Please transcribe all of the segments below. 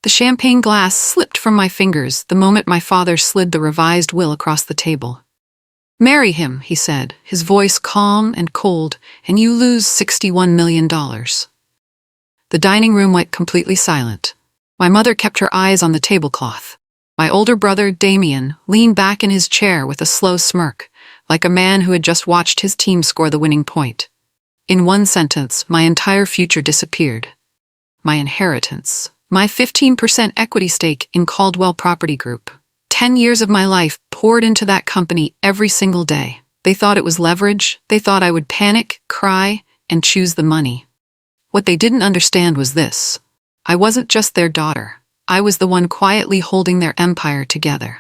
The champagne glass slipped from my fingers the moment my father slid the revised will across the table. "Marry him," he said, his voice calm and cold, "and you lose $61 million. The dining room went completely silent. My mother kept her eyes on the tablecloth. My older brother, Damien, leaned back in his chair with a slow smirk, like a man who had just watched his team score the winning point. In one sentence, my entire future disappeared. My inheritance. My 15% equity stake in Caldwell Property Group. 10 years of my life poured into that company every single day. They thought it was leverage. They thought I would panic, cry, and choose the money. What they didn't understand was this. I wasn't just their daughter. I was the one quietly holding their empire together.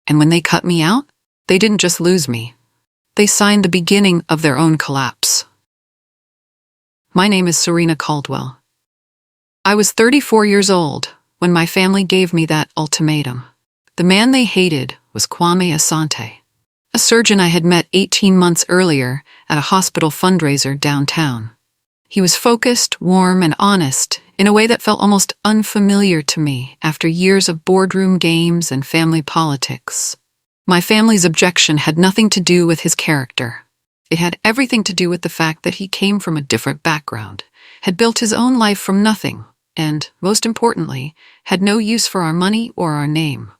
And when they cut me out, they didn't just lose me. They signed the beginning of their own collapse. My name is Serena Caldwell. I was 34 years old when my family gave me that ultimatum. The man they hated was Kwame Asante, a surgeon I had met 18 months earlier at a hospital fundraiser downtown. He was focused, warm, and honest in a way that felt almost unfamiliar to me after years of boardroom games and family politics. My family's objection had nothing to do with his character. It had everything to do with the fact that he came from a different background, had built his own life from nothing, and, most importantly, had no use for our money or our name.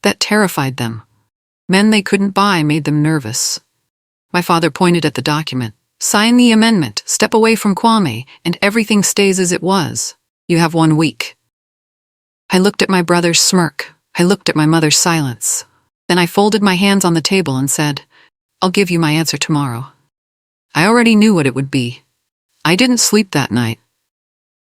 That terrified them. Men they couldn't buy made them nervous. My father pointed at the document. "Sign the amendment, step away from Kwame, and everything stays as it was. You have 1 week." I looked at my brother's smirk. I looked at my mother's silence. Then I folded my hands on the table and said, "I'll give you my answer tomorrow." I already knew what it would be. I didn't sleep that night.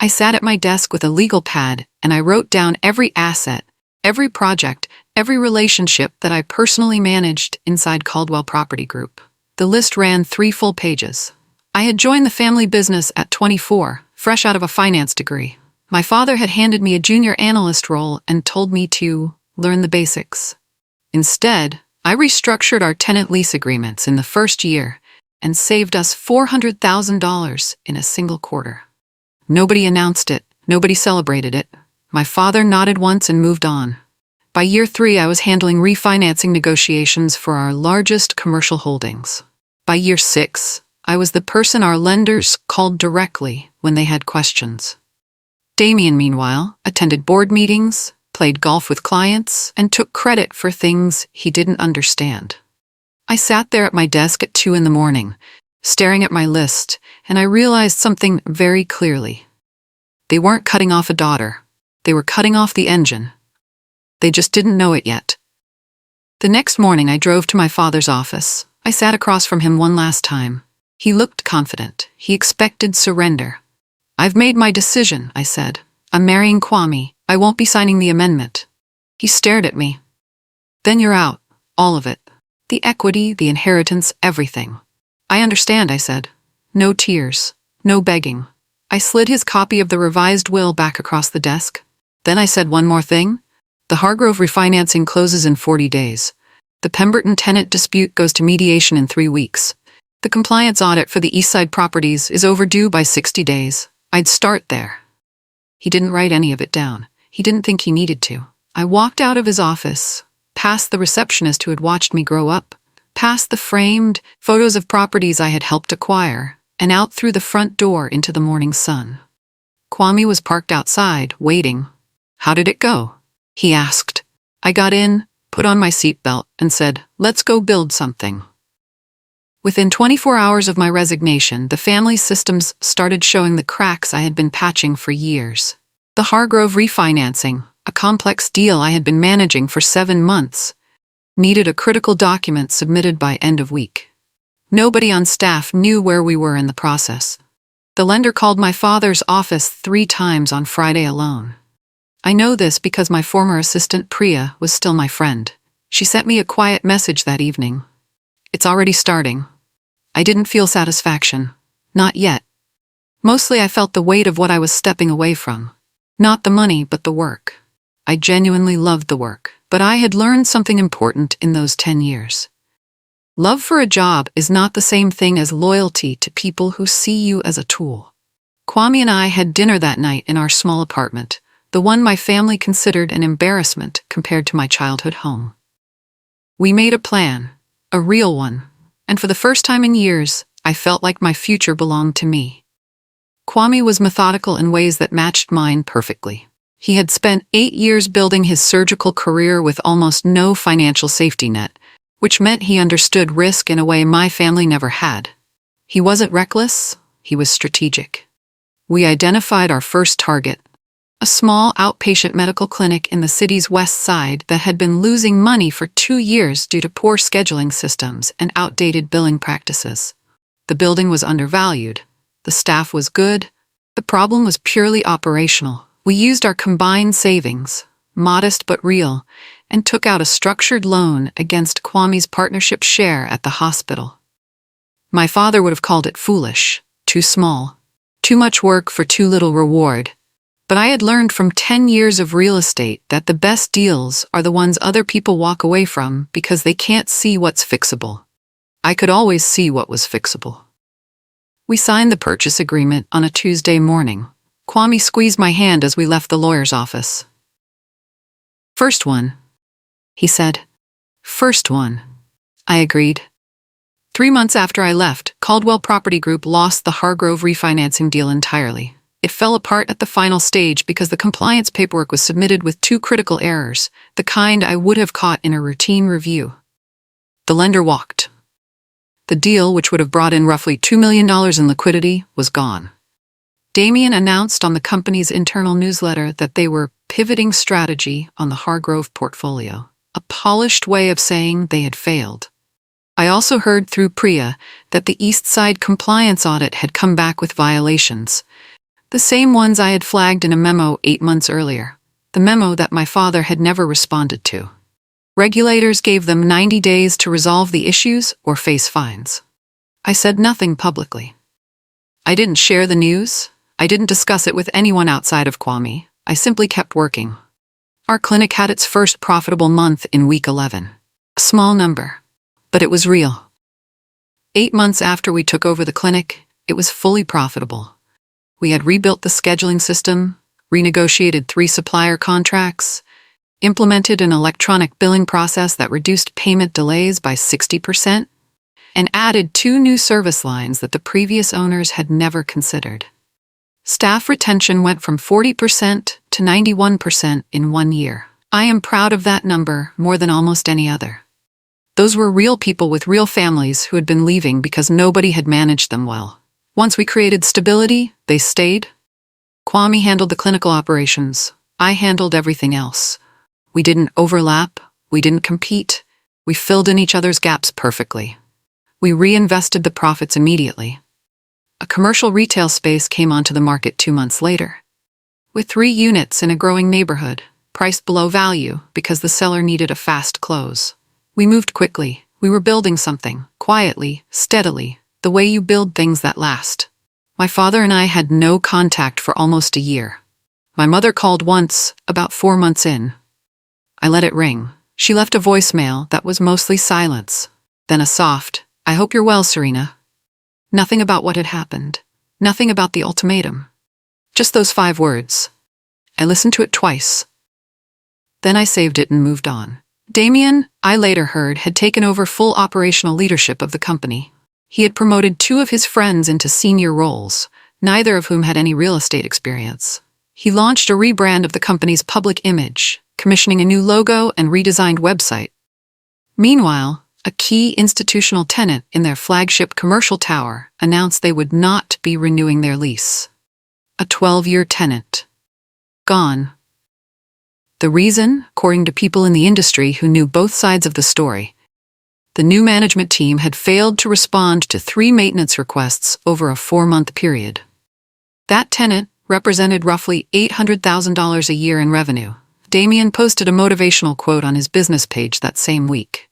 I sat at my desk with a legal pad and I wrote down every asset, every project, every relationship that I personally managed inside Caldwell Property Group. The list ran 3 full pages. I had joined the family business at 24, fresh out of a finance degree. My father had handed me a junior analyst role and told me to learn the basics. Instead, I restructured our tenant lease agreements in the first year and saved us $400,000 in a single quarter. Nobody announced it. Nobody celebrated it. My father nodded once and moved on. By year 3, I was handling refinancing negotiations for our largest commercial holdings. By year 6, I was the person our lenders called directly when they had questions. Damien, meanwhile, attended board meetings, played golf with clients, and took credit for things he didn't understand. I sat there at my desk at 2 in the morning, staring at my list, and I realized something very clearly. They weren't cutting off a daughter. They were cutting off the engine. They just didn't know it yet. The next morning, I drove to my father's office. I sat across from him one last time. He looked confident. He expected surrender. "I've made my decision," I said. "I'm marrying Kwame. I won't be signing the amendment." He stared at me. "Then you're out. All of it. The equity, the inheritance, everything." "I understand," I said. No tears. No begging. I slid his copy of the revised will back across the desk. Then I said one more thing. The Hargrove refinancing closes in 40 days. The Pemberton tenant dispute goes to mediation in 3 weeks. The compliance audit for the Eastside properties is overdue by 60 days. I'd start there. He didn't write any of it down. He didn't think he needed to. I walked out of his office, past the receptionist who had watched me grow up, past the framed photos of properties I had helped acquire, and out through the front door into the morning sun. Kwame was parked outside, waiting. "How did it go?" he asked. I got in, put on my seatbelt, and said, "Let's go build something." Within 24 hours of my resignation, the family systems started showing the cracks I had been patching for years. The Hargrove refinancing, a complex deal I had been managing for 7 months, needed a critical document submitted by end of week. Nobody on staff knew where we were in the process. The lender called my father's office 3 times on Friday alone. I know this because my former assistant Priya was still my friend. She sent me a quiet message that evening. "It's already starting." I didn't feel satisfaction. Not yet. Mostly I felt the weight of what I was stepping away from. Not the money, but the work. I genuinely loved the work, but I had learned something important in those 10 years. Love for a job is not the same thing as loyalty to people who see you as a tool. Kwame and I had dinner that night in our small apartment, the one my family considered an embarrassment compared to my childhood home. We made a plan, a real one, and for the first time in years, I felt like my future belonged to me. Kwame was methodical in ways that matched mine perfectly. He had spent 8 years building his surgical career with almost no financial safety net, which meant he understood risk in a way my family never had. He wasn't reckless, he was strategic. We identified our first target, a small outpatient medical clinic in the city's west side that had been losing money for 2 years due to poor scheduling systems and outdated billing practices. The building was undervalued. The staff was good. The problem was purely operational. We used our combined savings, modest but real, and took out a structured loan against Kwame's partnership share at the hospital. My father would have called it foolish, too small, too much work for too little reward. But I had learned from 10 years of real estate that the best deals are the ones other people walk away from because they can't see what's fixable. I could always see what was fixable. We signed the purchase agreement on a Tuesday morning. Kwame squeezed my hand as we left the lawyer's office. "First one," he said. "First one." I agreed. 3 months after I left, Caldwell Property Group lost the Hargrove refinancing deal entirely. It fell apart at the final stage because the compliance paperwork was submitted with 2 critical errors, the kind I would have caught in a routine review. The lender walked. The deal, which would have brought in roughly $2 million in liquidity, was gone. Damien announced on the company's internal newsletter that they were pivoting strategy on the Hargrove portfolio, a polished way of saying they had failed. I also heard through Priya that the East Side compliance audit had come back with violations, the same ones I had flagged in a memo 8 months earlier, the memo that my father had never responded to. Regulators gave them 90 days to resolve the issues or face fines. I said nothing publicly. I didn't share the news. I didn't discuss it with anyone outside of Kwame. I simply kept working. Our clinic had its first profitable month in week 11. A small number, but it was real. 8 months after we took over the clinic, it was fully profitable. We had rebuilt the scheduling system, renegotiated 3 supplier contracts, implemented an electronic billing process that reduced payment delays by 60%, and added 2 new service lines that the previous owners had never considered. Staff retention went from 40% to 91% in 1 year. I am proud of that number more than almost any other. Those were real people with real families who had been leaving because nobody had managed them well. Once we created stability, they stayed. Kwame handled the clinical operations. I handled everything else. We didn't overlap. We didn't compete. We filled in each other's gaps perfectly. We reinvested the profits immediately. A commercial retail space came onto the market 2 months later, with 3 units in a growing neighborhood, priced below value because the seller needed a fast close. We moved quickly. We were building something, quietly, steadily, the way you build things that last. My father and I had no contact for almost a year. My mother called once, about 4 months in. I let it ring. She left a voicemail that was mostly silence, then a soft, "I hope you're well, Serena." Nothing about what had happened. Nothing about the ultimatum. Just those 5 words. I listened to it twice. Then I saved it and moved on. Damien, I later heard, had taken over full operational leadership of the company. He had promoted 2 of his friends into senior roles, neither of whom had any real estate experience. He launched a rebrand of the company's public image, commissioning a new logo and redesigned website. Meanwhile, a key institutional tenant in their flagship commercial tower announced they would not be renewing their lease. A 12-year tenant. Gone. The reason, according to people in the industry who knew both sides of the story, the new management team had failed to respond to 3 maintenance requests over a 4-month period. That tenant represented roughly $800,000 a year in revenue. Damien posted a motivational quote on his business page that same week.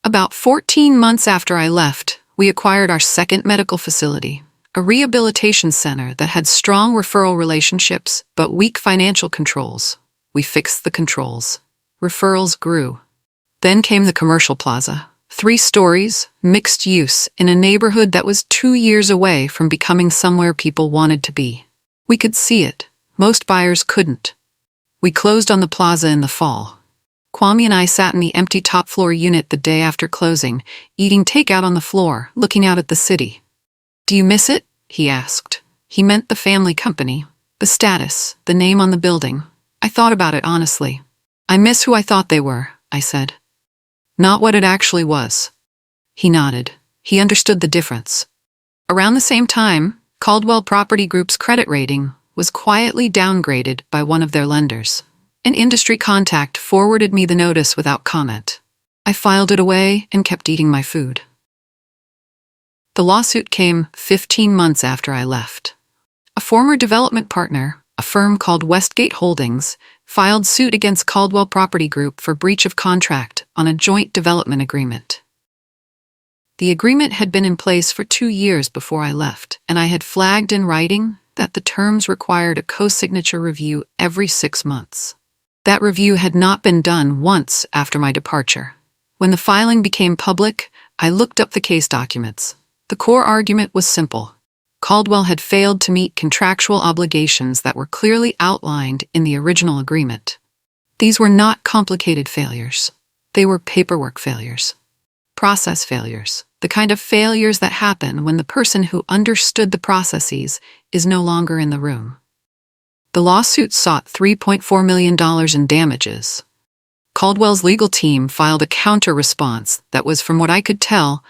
About 14 months after I left, we acquired our second medical facility, a rehabilitation center that had strong referral relationships but weak financial controls. We fixed the controls. Referrals grew. Then came the commercial plaza. 3 stories, mixed use, in a neighborhood that was 2 years away from becoming somewhere people wanted to be. We could see it. Most buyers couldn't. We closed on the plaza in the fall. Kwame and I sat in the empty top-floor unit the day after closing, eating takeout on the floor, looking out at the city. "Do you miss it?" he asked. He meant the family company, the status, the name on the building. I thought about it honestly. "I miss who I thought they were," I said. "Not what it actually was." He nodded. He understood the difference. Around the same time, Caldwell Property Group's credit rating was quietly downgraded by one of their lenders. An industry contact forwarded me the notice without comment. I filed it away and kept eating my food. The lawsuit came 15 months after I left. A former development partner, a firm called Westgate Holdings, filed suit against Caldwell Property Group for breach of contract on a joint development agreement. The agreement had been in place for 2 years before I left, and I had flagged in writing that the terms required a co-signature review every 6 months. That review had not been done once after my departure. When the filing became public, I looked up the case documents. The core argument was simple. Caldwell had failed to meet contractual obligations that were clearly outlined in the original agreement. These were not complicated failures. They were paperwork failures. Process failures. The kind of failures that happen when the person who understood the processes is no longer in the room. The lawsuit sought $3.4 million in damages. Caldwell's legal team filed a counter-response that was, from what I could tell,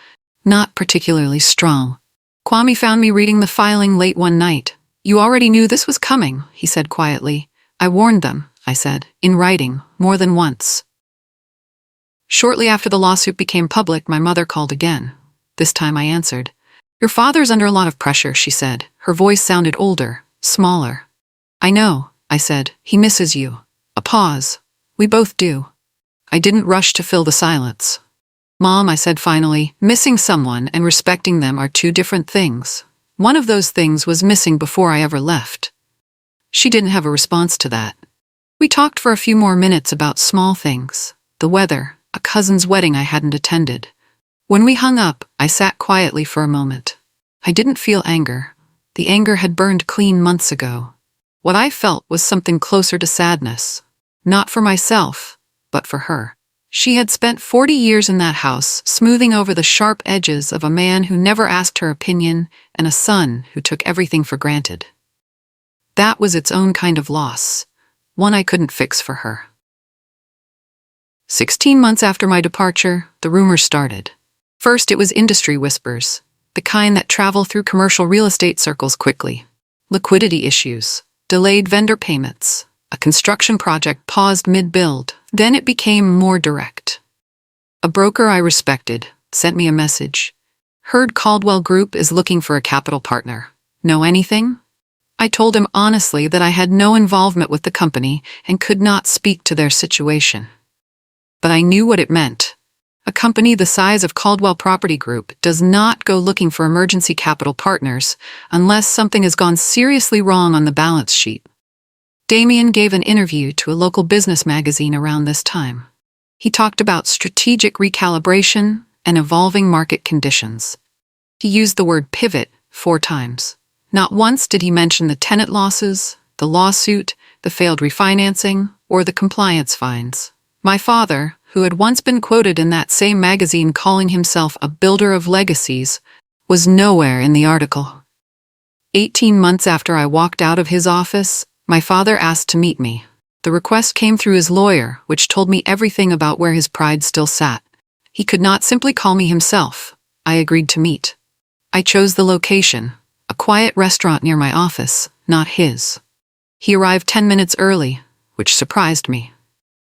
not particularly strong. Kwame found me reading the filing late one night. "You already knew this was coming," he said quietly. "I warned them," I said, in writing, more than once. Shortly after the lawsuit became public, my mother called again. This time I answered. "Your father's under a lot of pressure," she said. Her voice sounded older, smaller. "I know," I said. "He misses you." A pause. "We both do." I didn't rush to fill the silence. "Mom," I said finally, "missing someone and respecting them are two different things. One of those things was missing before I ever left." She didn't have a response to that. We talked for a few more minutes about small things. The weather, a cousin's wedding I hadn't attended. When we hung up, I sat quietly for a moment. I didn't feel anger. The anger had burned clean months ago. What I felt was something closer to sadness. Not for myself, but for her. She had spent 40 years in that house, smoothing over the sharp edges of a man who never asked her opinion and a son who took everything for granted. That was its own kind of loss, one I couldn't fix for her. 16 months after my departure, the rumors started. First, it was industry whispers, the kind that travel through commercial real estate circles quickly. Liquidity issues, delayed vendor payments, a construction project paused mid-build. Then it became more direct. A broker I respected sent me a message. "Heard Caldwell Group is looking for a capital partner. Know anything?" I told him honestly that I had no involvement with the company and could not speak to their situation. But I knew what it meant. A company the size of Caldwell Property Group does not go looking for emergency capital partners unless something has gone seriously wrong on the balance sheet. Damien gave an interview to a local business magazine around this time. He talked about strategic recalibration and evolving market conditions. He used the word pivot 4 times. Not once did he mention the tenant losses, the lawsuit, the failed refinancing, or the compliance fines. My father, who had once been quoted in that same magazine calling himself a builder of legacies, was nowhere in the article. 18 months after I walked out of his office, my father asked to meet me. The request came through his lawyer, which told me everything about where his pride still sat. He could not simply call me himself. I agreed to meet. I chose the location, a quiet restaurant near my office, not his. He arrived 10 minutes early, which surprised me.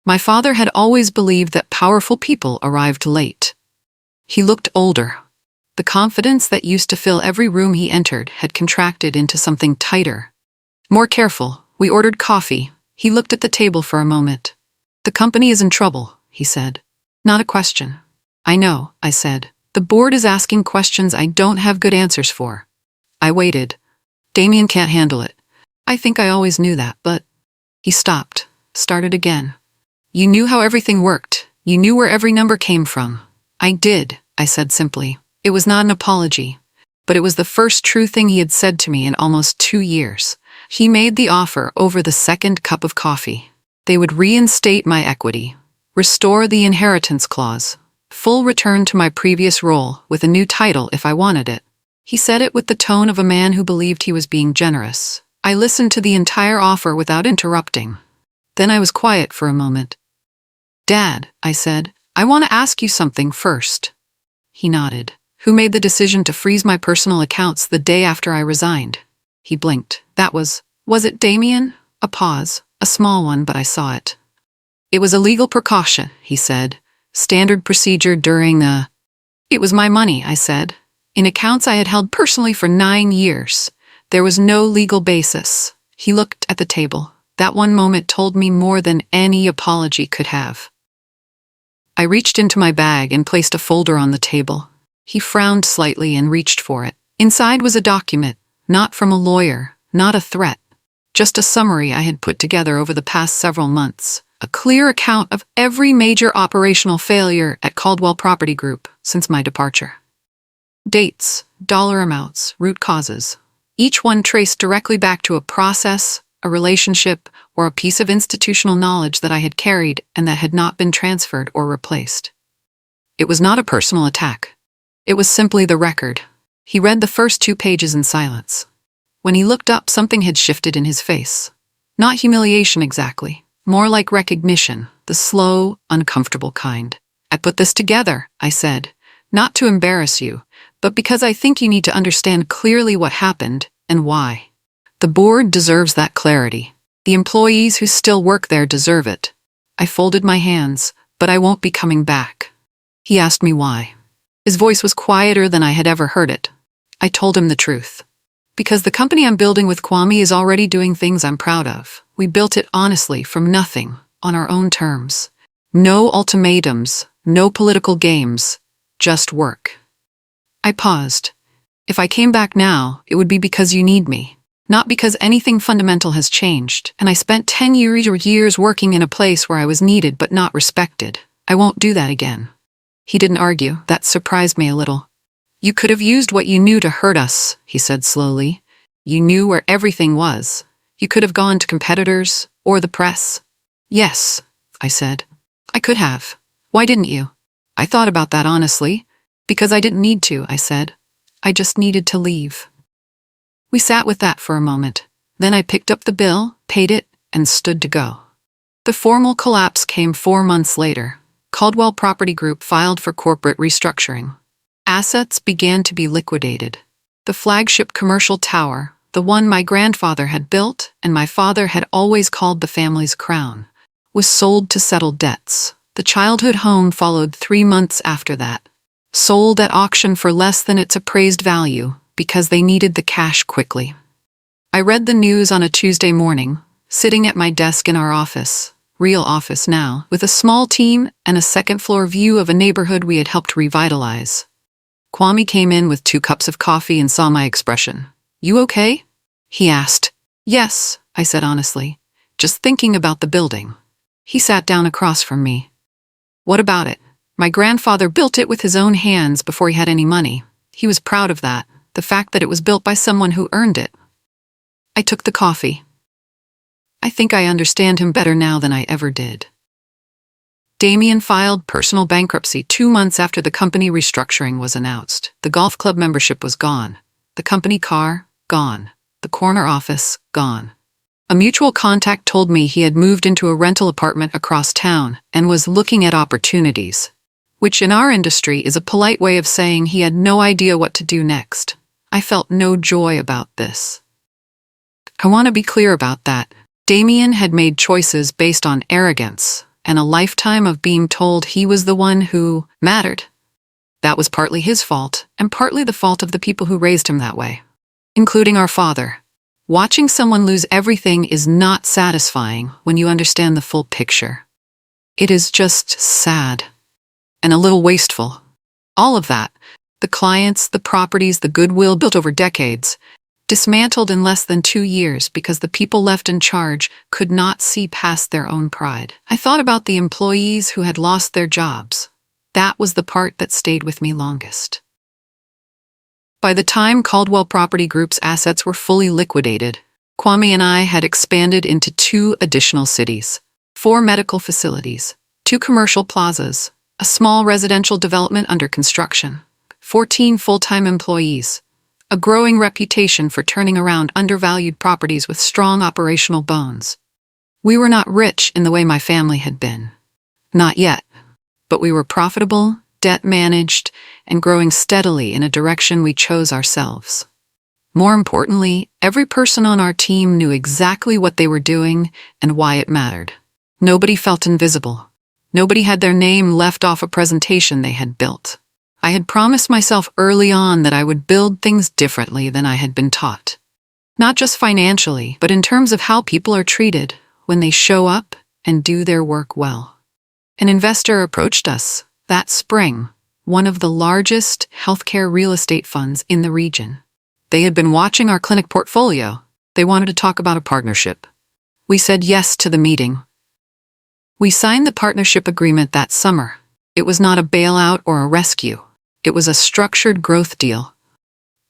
My father had always believed that powerful people arrived late. He looked older. The confidence that used to fill every room he entered had contracted into something tighter. More careful. We ordered coffee. He looked at the table for a moment. "The company is in trouble," he said. "Not a question." "I know," I said. "The board is asking questions I don't have good answers for." I waited. "Damien can't handle it." "I think I always knew that, but..." He stopped, started again. "You knew how everything worked. You knew where every number came from." "I did," I said simply. It was not an apology, but it was the first true thing he had said to me in almost 2 years. He made the offer over the second cup of coffee. They would reinstate my equity, restore the inheritance clause, full return to my previous role with a new title if I wanted it. He said it with the tone of a man who believed he was being generous. I listened to the entire offer without interrupting. Then I was quiet for a moment. "Dad," I said, "I want to ask you something first." He nodded. "Who made the decision to freeze my personal accounts the day after I resigned?" He blinked. Was it Damien?" A pause, a small one, but I saw it. "It was a legal precaution," he said. "Standard procedure during the—" "It was my money," I said. "In accounts I had held personally for 9 years. There was no legal basis." He looked at the table. That one moment told me more than any apology could have. I reached into my bag and placed a folder on the table. He frowned slightly and reached for it. Inside was a document, not from a lawyer, not a threat, just a summary I had put together over the past several months. A clear account of every major operational failure at Caldwell Property Group since my departure. Dates, dollar amounts, root causes. Each one traced directly back to a process, a relationship, or a piece of institutional knowledge that I had carried and that had not been transferred or replaced. It was not a personal attack. It was simply the record. He read the first 2 pages in silence. When he looked up, something had shifted in his face. Not humiliation exactly, more like recognition, the slow, uncomfortable kind. "I put this together," I said, "not to embarrass you, but because I think you need to understand clearly what happened and why. The board deserves that clarity. The employees who still work there deserve it." I folded my hands. "But I won't be coming back." He asked me why. His voice was quieter than I had ever heard it. I told him the truth. "Because the company I'm building with Kwame is already doing things I'm proud of. We built it honestly, from nothing, on our own terms. No ultimatums, no political games, just work." I paused. "If I came back now, it would be because you need me. Not because anything fundamental has changed, and I spent 10 years working in a place where I was needed but not respected. I won't do that again." He didn't argue. That surprised me a little. "You could have used what you knew to hurt us," he said slowly. "You knew where everything was. You could have gone to competitors or the press." "Yes," I said. "I could have. Why didn't you?" "I thought about that honestly." "Because I didn't need to," I said. "I just needed to leave." We sat with that for a moment. Then I picked up the bill, paid it, and stood to go. The formal collapse came 4 months later. Caldwell Property Group filed for corporate restructuring. Assets began to be liquidated. The flagship commercial tower, the one my grandfather had built and my father had always called the family's crown, was sold to settle debts. The childhood home followed 3 months after that. Sold at auction for less than its appraised value because they needed the cash quickly. I read the news on a Tuesday morning, sitting at my desk in our office, real office now, with a small team and a second-floor view of a neighborhood we had helped revitalize. Kwame came in with 2 cups of coffee and saw my expression. "You okay?" he asked. "Yes," I said honestly. "Just thinking about the building." He sat down across from me. "What about it? My grandfather built it with his own hands before he had any money. He was proud of that, the fact that it was built by someone who earned it." I took the coffee. I think I understand him better now than I ever did. Damien filed personal bankruptcy 2 months after the company restructuring was announced. The golf club membership was gone. The company car, gone. The corner office, gone. A mutual contact told me he had moved into a rental apartment across town and was looking at opportunities, which in our industry is a polite way of saying he had no idea what to do next. I felt no joy about this. I want to be clear about that. Damien had made choices based on arrogance and a lifetime of being told he was the one who mattered. That was partly his fault, and partly the fault of the people who raised him that way, including our father. Watching someone lose everything is not satisfying when you understand the full picture. It is just sad and a little wasteful. All of that, the clients, the properties, the goodwill built over decades, dismantled in less than 2 years because the people left in charge could not see past their own pride. I thought about the employees who had lost their jobs. That was the part that stayed with me longest. By the time Caldwell Property Group's assets were fully liquidated, Kwame and I had expanded into 2 additional cities. 4 medical facilities, 2 commercial plazas, a small residential development under construction, 14 full-time employees, a growing reputation for turning around undervalued properties with strong operational bones. We were not rich in the way my family had been. Not yet. But we were profitable, debt-managed, and growing steadily in a direction we chose ourselves. More importantly, every person on our team knew exactly what they were doing and why it mattered. Nobody felt invisible. Nobody had their name left off a presentation they had built. I had promised myself early on that I would build things differently than I had been taught. Not just financially, but in terms of how people are treated when they show up and do their work well. An investor approached us that spring, one of the largest healthcare real estate funds in the region. They had been watching our clinic portfolio. They wanted to talk about a partnership. We said yes to the meeting. We signed the partnership agreement that summer. It was not a bailout or a rescue. It was a structured growth deal.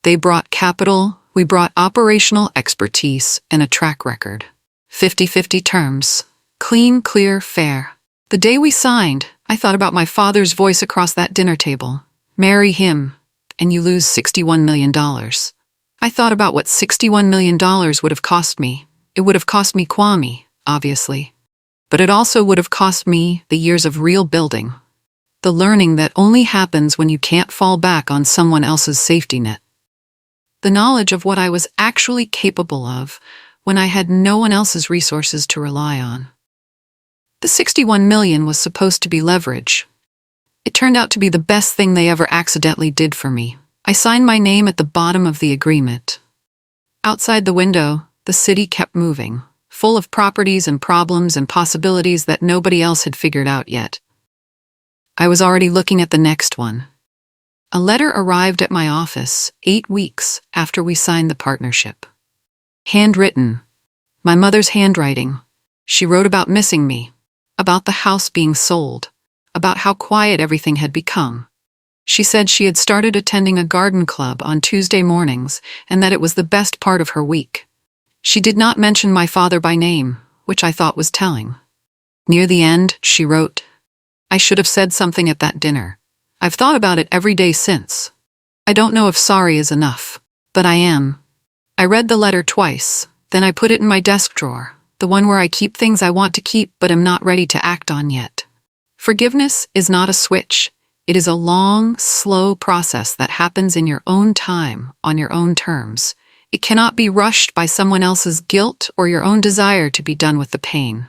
They brought capital, we brought operational expertise and a track record. 50-50 terms. Clean, clear, fair. The day we signed, I thought about my father's voice across that dinner table. Marry him, and you lose $61 million. I thought about what $61 million would have cost me. It would have cost me Kwame, obviously. But it also would have cost me the years of real building. The learning that only happens when you can't fall back on someone else's safety net. The knowledge of what I was actually capable of when I had no one else's resources to rely on. The $61 million was supposed to be leverage. It turned out to be the best thing they ever accidentally did for me. I signed my name at the bottom of the agreement. Outside the window, the city kept moving, full of properties and problems and possibilities that nobody else had figured out yet. I was already looking at the next one. A letter arrived at my office 8 weeks after we signed the partnership. Handwritten. My mother's handwriting. She wrote about missing me, about the house being sold, about how quiet everything had become. She said she had started attending a garden club on Tuesday mornings and that it was the best part of her week. She did not mention my father by name, which I thought was telling. Near the end, she wrote, "I should have said something at that dinner. I've thought about it every day since. I don't know if sorry is enough, but I am." I read the letter twice, then I put it in my desk drawer, the one where I keep things I want to keep but am not ready to act on yet. Forgiveness is not a switch. It is a long, slow process that happens in your own time, on your own terms. It cannot be rushed by someone else's guilt or your own desire to be done with the pain.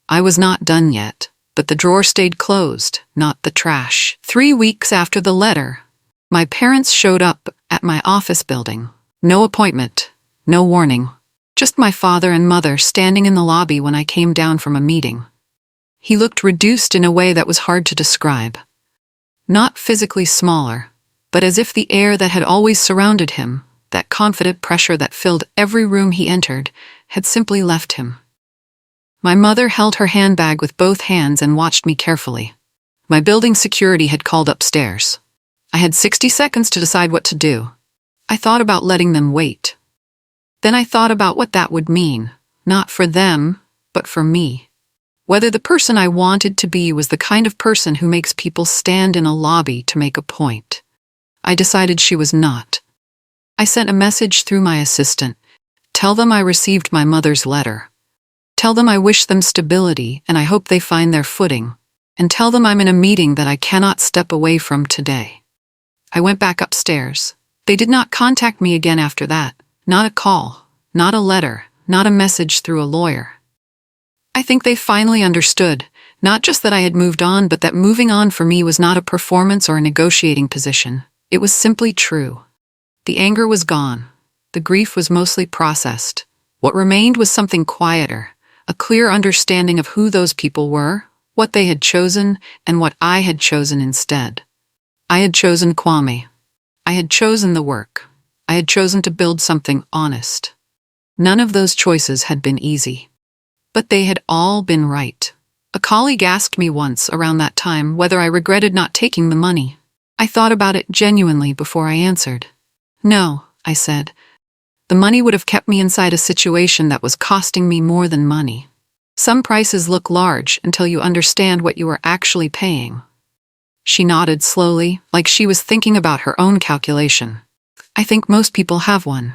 I was not done yet, but the drawer stayed closed, not the trash. 3 weeks after the letter, my parents showed up at my office building. No appointment, no warning. Just my father and mother standing in the lobby when I came down from a meeting. He looked reduced in a way that was hard to describe. Not physically smaller, but as if the air that had always surrounded him, that confident pressure that filled every room he entered, had simply left him. My mother held her handbag with both hands and watched me carefully. My building security had called upstairs. I had 60 seconds to decide what to do. I thought about letting them wait. Then I thought about what that would mean, not for them, but for me. Whether the person I wanted to be was the kind of person who makes people stand in a lobby to make a point. I decided she was not. I sent a message through my assistant. Tell them I received my mother's letter. Tell them I wish them stability and I hope they find their footing. And tell them I'm in a meeting that I cannot step away from today. I went back upstairs. They did not contact me again after that. Not a call, not a letter, not a message through a lawyer. I think they finally understood, not just that I had moved on, but that moving on for me was not a performance or a negotiating position. It was simply true. The anger was gone. The grief was mostly processed. What remained was something quieter, a clear understanding of who those people were, what they had chosen, and what I had chosen instead. I had chosen Kwame. I had chosen the work. I had chosen to build something honest. None of those choices had been easy. But they had all been right. A colleague asked me once around that time whether I regretted not taking the money. I thought about it genuinely before I answered. No, I said. The money would have kept me inside a situation that was costing me more than money. Some prices look large until you understand what you are actually paying. She nodded slowly, like she was thinking about her own calculation. I think most people have one.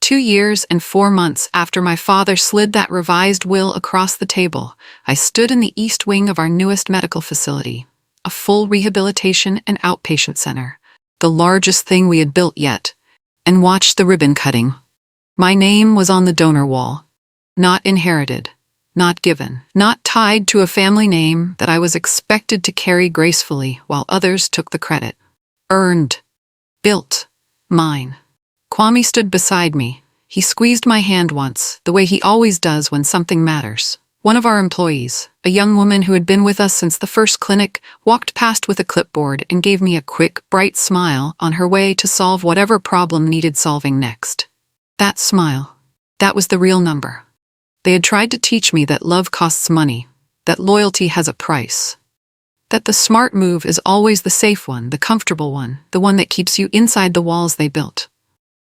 2 years and 4 months after my father slid that revised will across the table, I stood in the east wing of our newest medical facility, a full rehabilitation and outpatient center, the largest thing we had built yet, and watched the ribbon cutting. My name was on the donor wall, not inherited, not given, not tied to a family name that I was expected to carry gracefully while others took the credit. Earned. Built. Mine. Kwame stood beside me. He squeezed my hand once, the way he always does when something matters. One of our employees, a young woman who had been with us since the first clinic, walked past with a clipboard and gave me a quick, bright smile on her way to solve whatever problem needed solving next. That smile. That was the real number. They had tried to teach me that love costs money, that loyalty has a price, that the smart move is always the safe one, the comfortable one, the one that keeps you inside the walls they built.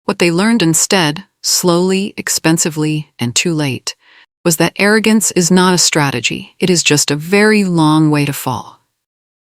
What they learned instead, slowly, expensively, and too late, was that arrogance is not a strategy. It is just a very long way to fall.